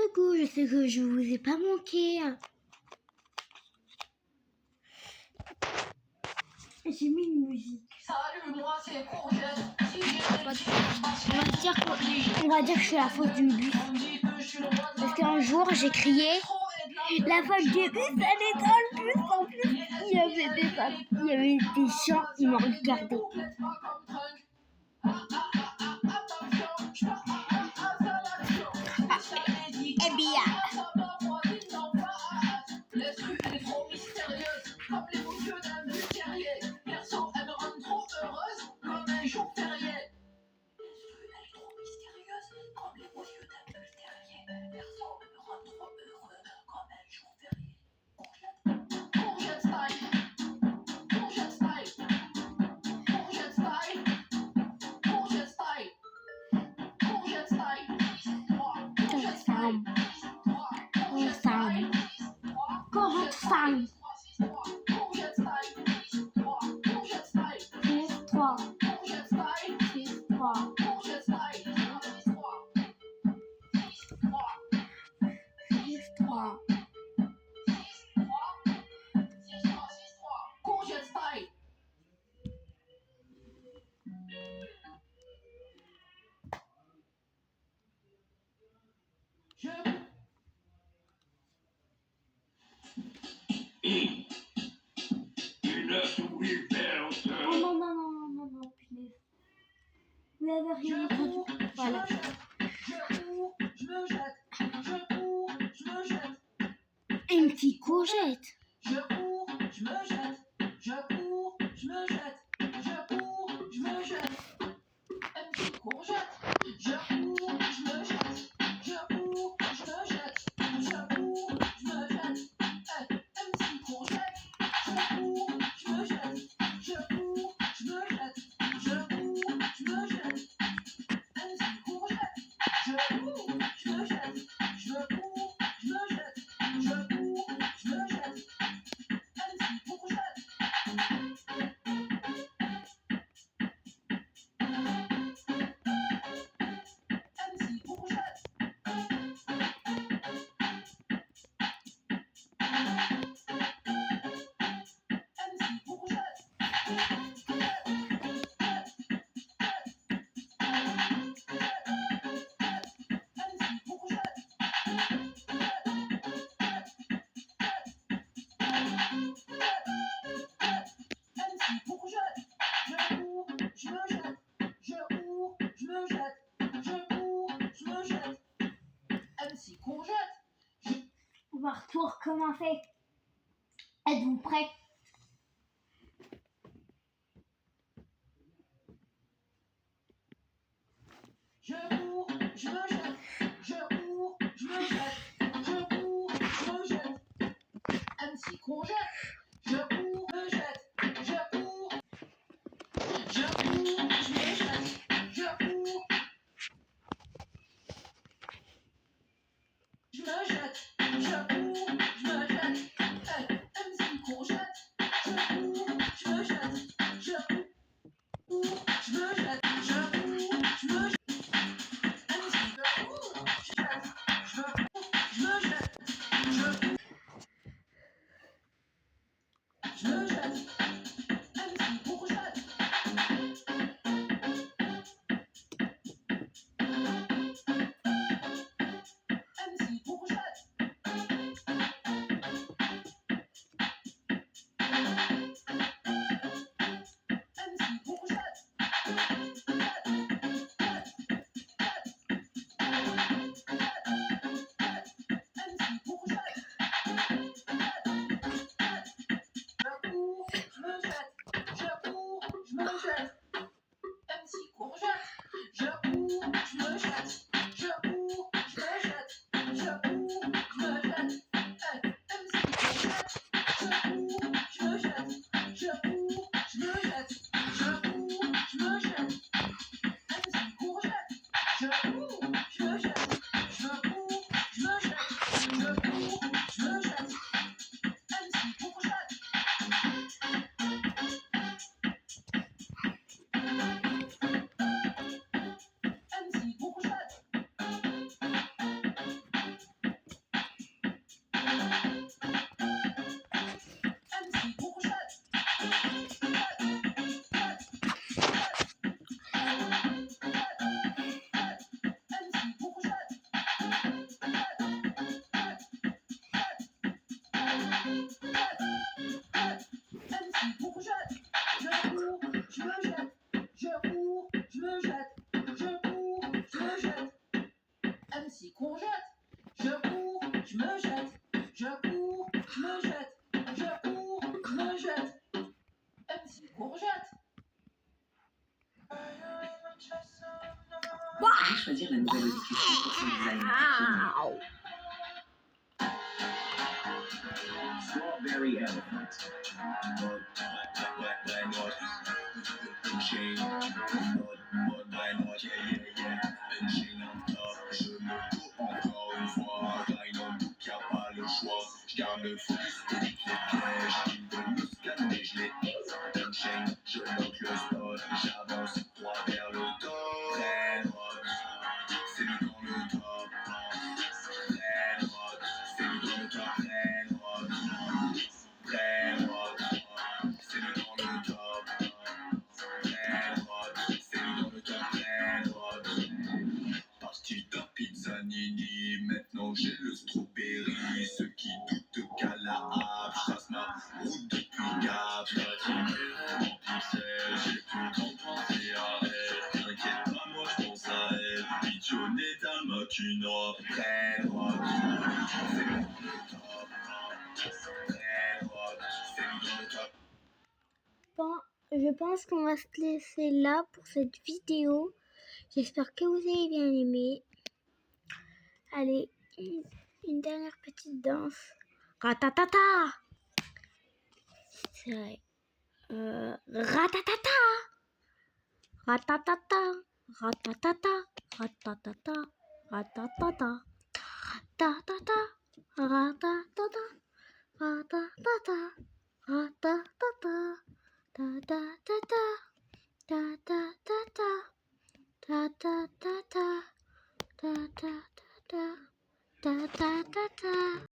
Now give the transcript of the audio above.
coucou, je sais que je vous ai pas manqué. J'ai mis une musique. Salut, moi c'est Courgette. On va dire que je suis la faute du bus. Parce qu'un jour j'ai crié la faute du bus, elle est dans le bus. En plus, il y avait des gens, ils m'ont regardé. Eh bien. Non, punaise. Vous n'avez rien entendu. Voilà. Une petite courgette. Je cours, je me jette. Je cours, je me jette. Je cours, je me jette. Une petite courgette. Je cours, je me jette. Je cours, je me jette. Je cours, je me jette. Une petite courgette. Je cours, je me jette. Je cours, je me jette. Je cours, je me jette. Une petite courgette. Je cours, je me jette. Je cours, je me jette. Je cours, je me jette. Une petite courgette. On va recommencer. Êtes-vous prêts? Je cours, je me jette. Je cours, je me jette. Je cours, je me jette. MC Courgette. Je cours, je me jette. Je cours, je cours, je me jette. Je cours, je me jette. Je cours, je me jette. MC Courgette. Je cours, je me jette. Je cours, je me jette. Je cours, je me jette. MC Courgette. Je cours, je me jette. Je cours, je me jette. MC Courgette. MC Courgette. courgette. Je cours, je me jette. Je cours, je me jette. Je cours, je me jette. MC courgette. Veuillez choisir la nouvelle discussion pour son design. Strawberry elephant. Chain. Chain on top. Je me cours encore une fois. Grind on book, y'a pas le choix. J'garde le focus de les pièges. Ils veulent me scanner, je les chain. Je lock le spot. J'avance droit vers le top. Red hot. C'est lui dans le top. Red hot. C'est lui dans le top. Red hot. Red hot. C'est lui dans le top. Red hot. C'est lui dans le top. Red hot. Parti d'un pizzanini, maintenant j'ai le strawberry. Ceux qui doutent qu'à la hape, j'trace ma route depuis Gap. J'm'attire en pixel, j'ai plus le temps de penser à elle. T'inquiète pas, moi j'pense à elle. Pigeonné ta macuna, Red hot. C'est lui dans le top. Red hot. C'est lui dans le top. Bon, je pense qu'on va se laisser là pour cette vidéo. J'espère que vous avez bien aimé. Allez, une dernière petite danse. Ratatata. C'est vrai. Ratatata. Ratatata. Ratatata. Ratatata. Ratatata. Ratatata. Ratatata. Ratatata. Ratatata. Da da da da. Da da da da. Da da da da. Da da da da. Da da da da.